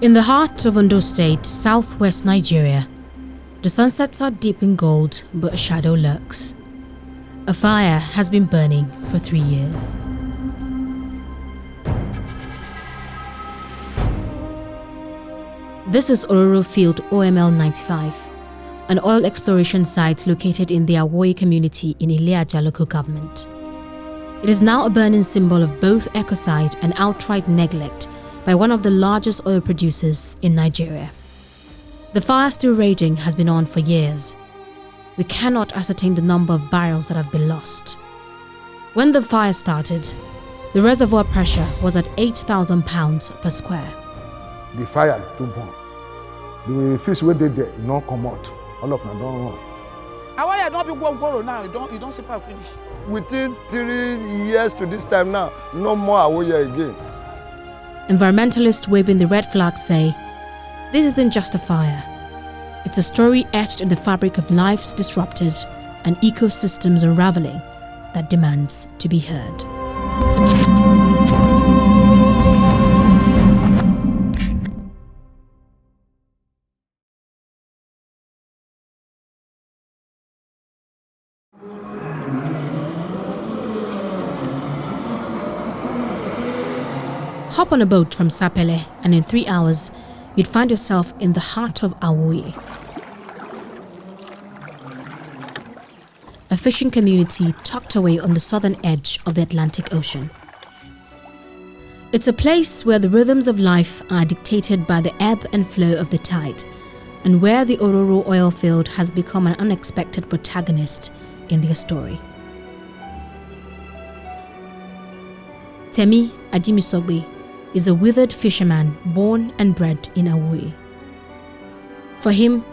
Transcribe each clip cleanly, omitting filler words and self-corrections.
In the heart of Ondo State, southwest Nigeria, the sunsets are deep in gold, but a shadow lurks. A fire has been burning for 3 years. This is Ororo Field OML 95, an oil exploration site located in the Awoyi community in Ileaja local government. It is now a burning symbol of both ecocide and outright neglect by one of the largest oil producers in Nigeria. The fire still raging has been on for years. We cannot ascertain the number of barrels that have been lost. When the fire started, the reservoir pressure was at 8,000 pounds per square. The fire too burn. The fish where they there not come out. All of them don't run. Why not be go now? You don't see finish. Within 3 years to this time now, no more Awoyi again. Environmentalists waving the red flag say, this isn't just a fire. It's a story etched in the fabric of lives disrupted and ecosystems unraveling that demands to be heard. Hop on a boat from Sapele and in 3 hours, you'd find yourself in the heart of Awoyi. A fishing community tucked away on the southern edge of the Atlantic Ocean. It's a place where the rhythms of life are dictated by the ebb and flow of the tide, and where the Ororo oil field has become an unexpected protagonist in their story. Temi Ajimisogbe is a withered fisherman born and bred in Awoyi. For him,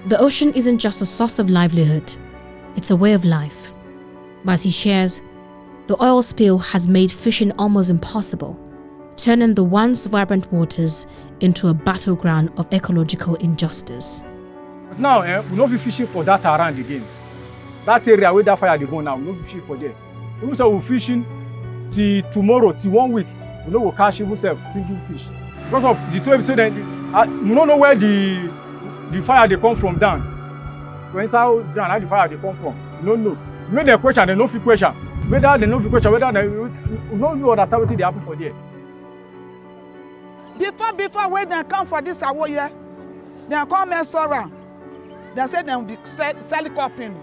the ocean isn't just a source of livelihood, it's a way of life. But as he shares, the oil spill has made fishing almost impossible, turning the once vibrant waters into a battleground of ecological injustice. Now, we no be fishing for that around again. That area where that fire dey go now, we no be fishing for there. Even so, we fishing till tomorrow, till 1 week. We no go catch even single fish because of the 12 say that we don't know where the fire they come from down. For inside ground, how the fire they come from, we don't know. Make them question, they no fit question. Whether they no fit question, whether they no you understand what they happen for there. Before when they come for this Awoyi, they come mess around. They say they will be selling company.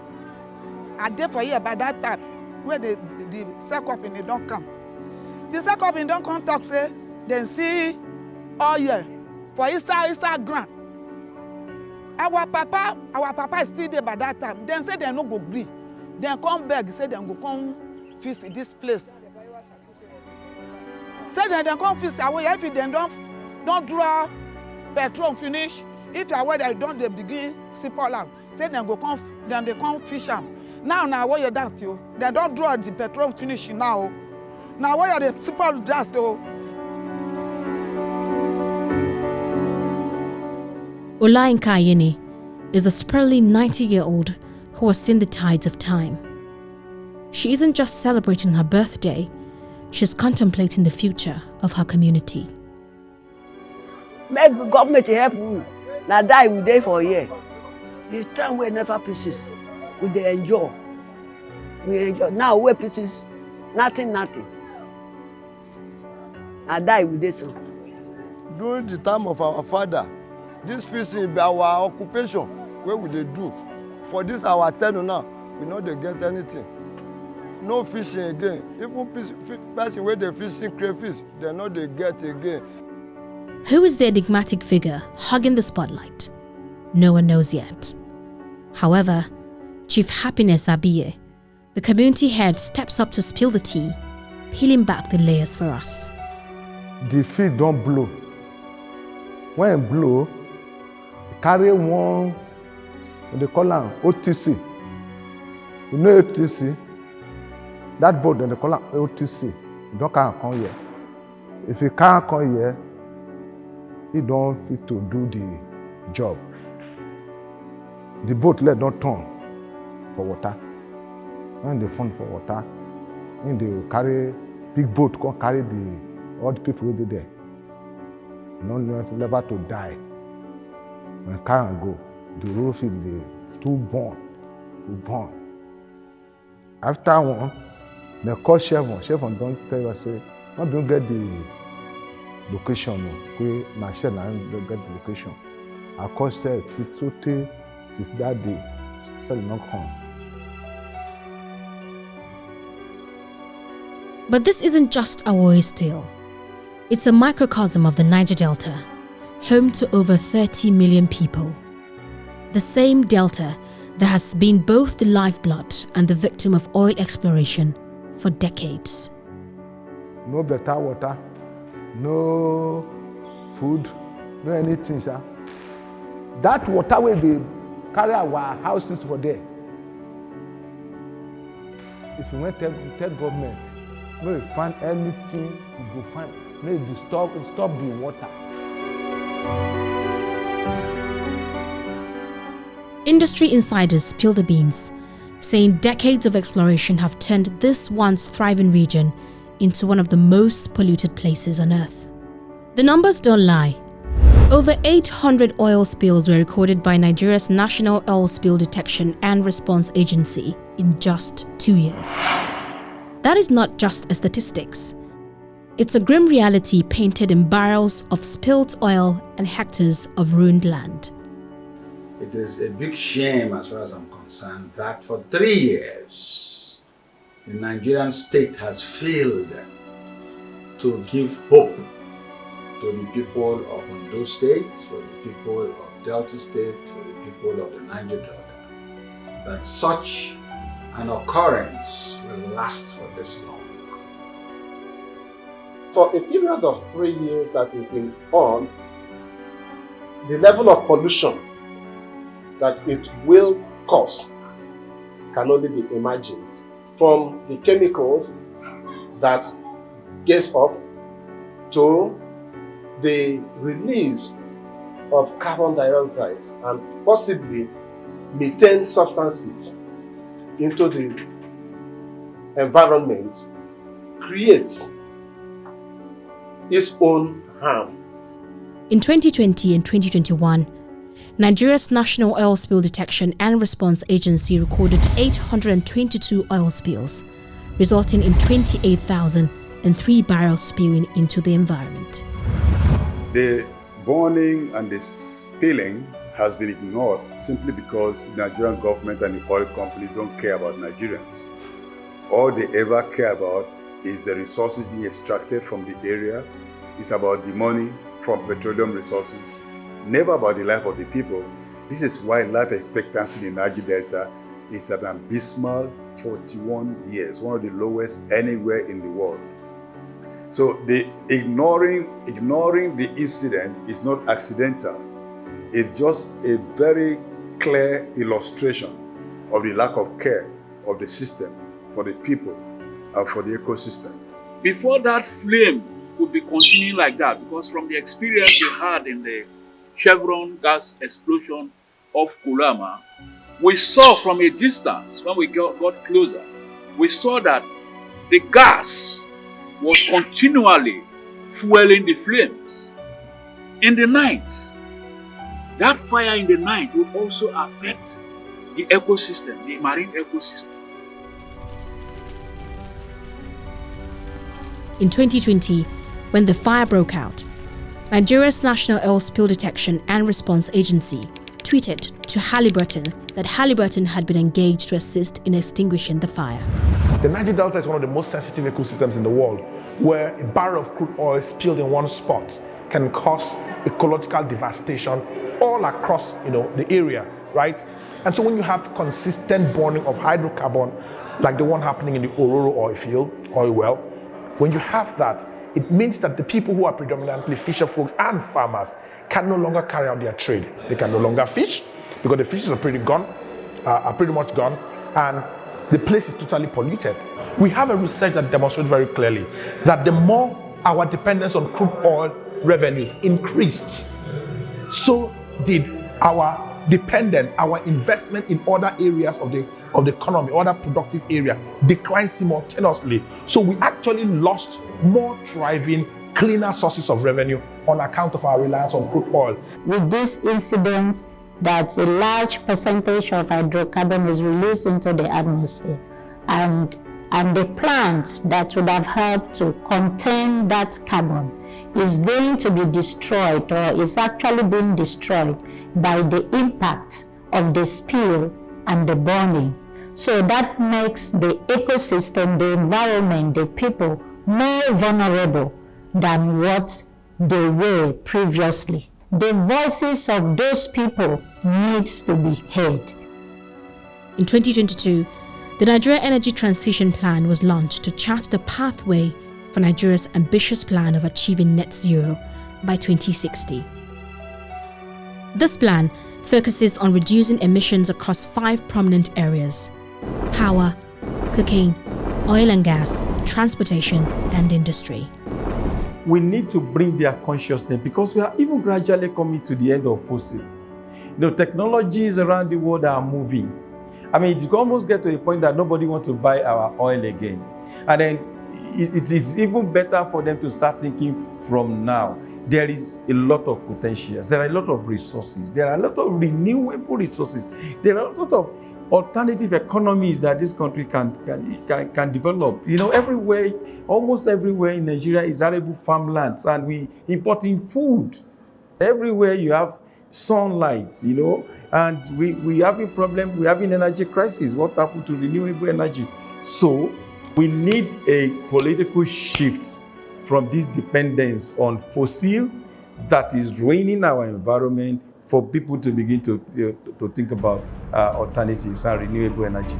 I did for here by that time where the sell company don't come. The second company don't come talk say then see oil for inside ground. Our papa is still there by that time. Then say they no go gree. Then come back say they go come fish this place. Say they come fish away if they don't draw petrol finish. If away they don't they begin simple out. Say they go come then they come fish am. Now what you that you? They don't draw the petrol finish now. Now why are they simple just though? Olayinka Ayeni is a spurly 90-year-old who has seen the tides of time. She isn't just celebrating her birthday, she's contemplating the future of her community. Make the government help me. Now die we dey for a year. This time we never pieces. We dey enjoy. We enjoy. Now we pieces. Nothing. I die with this. During the time of our father, this fishing be our occupation, where we dey do. For this our tenure now, we no dey get anything. No fishing again. Even person where they fishing crayfish, they no dey get again. Who is the enigmatic figure hogging the spotlight? No one knows yet. However, Chief Happiness Abiye, the community head, steps up to spill the tea, peeling back the layers for us. The field don't blow. When it blow, carry one, they call am OTC. You know OTC? That boat, then they call am OTC. You don't come here. If you can't come here, you don't fit to do the job. The boat let don't turn for water. When they fund for water, when they carry big boat, come carry all the people who dey there. never to die. When carry am go, the roof is too burn. After one, they call Chevron. Chevron don't tell us say, "No, don't get the location. We machine and don't get the location." I call said since that day, said not come. But this isn't just Awoi's tale. It's a microcosm of the Niger Delta, home to over 30 million people. The same delta that has been both the lifeblood and the victim of oil exploration for decades. No better water, no food, no anything, sir. That water will be carry our houses for there. If you want to tell government, no find anything, you go find. No stop the water. Industry insiders spill the beans, saying decades of exploration have turned this once thriving region into one of the most polluted places on Earth. The numbers don't lie. Over 800 oil spills were recorded by Nigeria's National Oil Spill Detection and Response Agency in just 2 years. That is not just a statistics. It's a grim reality painted in barrels of spilled oil and hectares of ruined land. It is a big shame, as far as I'm concerned, that for 3 years, the Nigerian state has failed to give hope to the people of Ondo State, for the people of Delta State, for the people of the Niger Delta, that such an occurrence will last for this long. For a period of 3 years that has been on, the level of pollution that it will cause can only be imagined. From the chemicals that gets off to the release of carbon dioxide and possibly methane substances into the environment creates its own harm. In 2020 and 2021, Nigeria's National Oil Spill Detection and Response Agency recorded 822 oil spills, resulting in 28,003 barrels spewing into the environment. The burning and the spilling has been ignored simply because the Nigerian government and the oil companies don't care about Nigerians. All they ever care about is the resources being extracted from the area. It's about the money from petroleum resources, never about the life of the people. This is why life expectancy in the Niger Delta is at an abysmal 41 years, one of the lowest anywhere in the world. So the ignoring the incident is not accidental. It's just a very clear illustration of the lack of care of the system for the people and for the ecosystem. Before that flame could be continuing like that, because from the experience we had in the Chevron gas explosion of Kulama, we saw from a distance, when we got closer, we saw that the gas was continually fueling the flames. In the night, that fire in the night will also affect the ecosystem, the marine ecosystem. In 2020, when the fire broke out, Nigeria's National Oil Spill Detection and Response Agency tweeted to Halliburton that Halliburton had been engaged to assist in extinguishing the fire. The Niger Delta is one of the most sensitive ecosystems in the world, where a barrel of crude oil spilled in one spot can cause ecological devastation all across, the area, right? And so when you have consistent burning of hydrocarbon, like the one happening in the Ororo oil well, when you have that, it means that the people who are predominantly fisher folks and farmers can no longer carry out their trade. They can no longer fish because the fishes are pretty much gone, and the place is totally polluted. We have a research that demonstrates very clearly that the more our dependence on crude oil revenues increased, so did our dependence, our investment in other areas of the economy, other productive area, decline simultaneously. So we actually lost more thriving cleaner sources of revenue on account of our reliance on crude oil. With these incidents, that a large percentage of hydrocarbon is released into the atmosphere, and the plant that would have helped to contain that carbon is going to be destroyed, or is actually being destroyed by the impact of the spill and the burning. So that makes the ecosystem, the environment, the people more vulnerable than what they were previously. The voices of those people needs to be heard. In 2022, the Nigeria Energy Transition Plan was launched to chart the pathway for Nigeria's ambitious plan of achieving net zero by 2060. This plan focuses on reducing emissions across 5 prominent areas: power, cooking, oil and gas, transportation, and industry. We need to bring their consciousness, because we are even gradually coming to the end of fossil. Technologies around the world are moving. I mean, it almost get to a point that nobody wants to buy our oil again. And then it is even better for them to start thinking from now. There is a lot of potentials. There are a lot of resources. There are a lot of renewable resources. There are a lot of alternative economies that this country can develop. Everywhere, almost everywhere in Nigeria is arable farmlands, and we importing food. Everywhere you have sunlight, and we having problem, we having energy crisis. What happened to renewable energy? So we need a political shift from this dependence on fossil that is draining our environment, for people to begin to think about alternatives and renewable energy.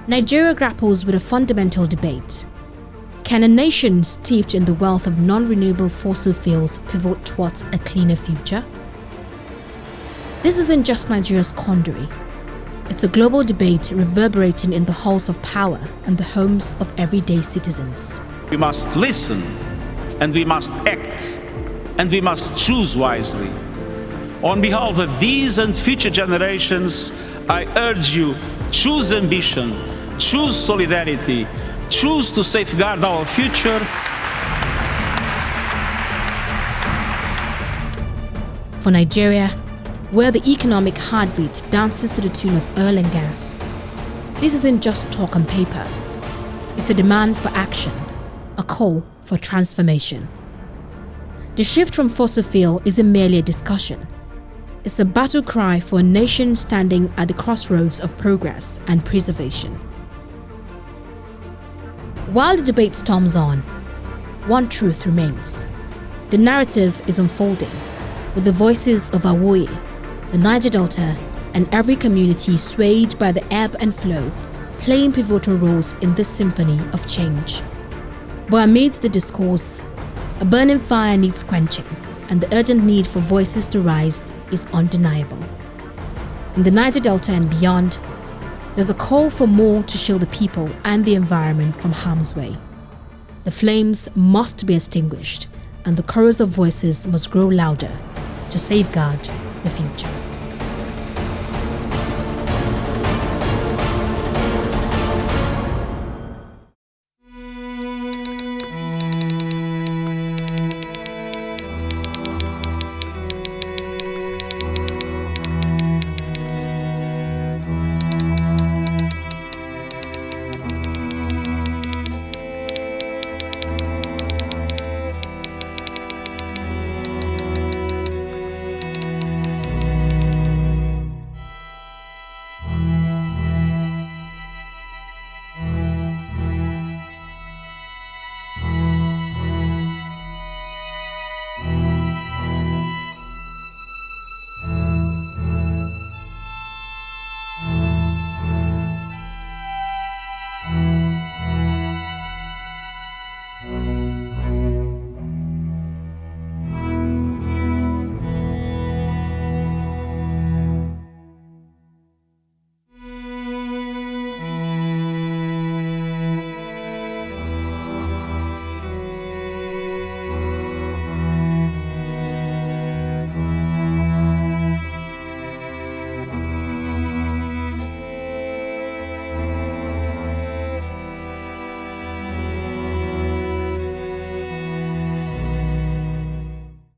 Nigeria grapples with a fundamental debate. Can a nation steeped in the wealth of non-renewable fossil fuels pivot towards a cleaner future? This isn't just Nigeria's quandary. It's a global debate reverberating in the halls of power and the homes of everyday citizens. We must listen, and we must act, and we must choose wisely. On behalf of these and future generations, I urge you, choose ambition, choose solidarity, choose to safeguard our future. For Nigeria, where the economic heartbeat dances to the tune of oil and gas, this isn't just talk on paper. It's a demand for action, a call for transformation. The shift from fossil fuel isn't merely a discussion. It's a battle cry for a nation standing at the crossroads of progress and preservation. While the debate storms on, one truth remains. The narrative is unfolding, with the voices of Awoye, the Niger Delta, and every community swayed by the ebb and flow, playing pivotal roles in this symphony of change. But amidst the discourse, a burning fire needs quenching, and the urgent need for voices to rise is undeniable. In the Niger Delta and beyond, there's a call for more to shield the people and the environment from harm's way. The flames must be extinguished, and the chorus of voices must grow louder to safeguard the future.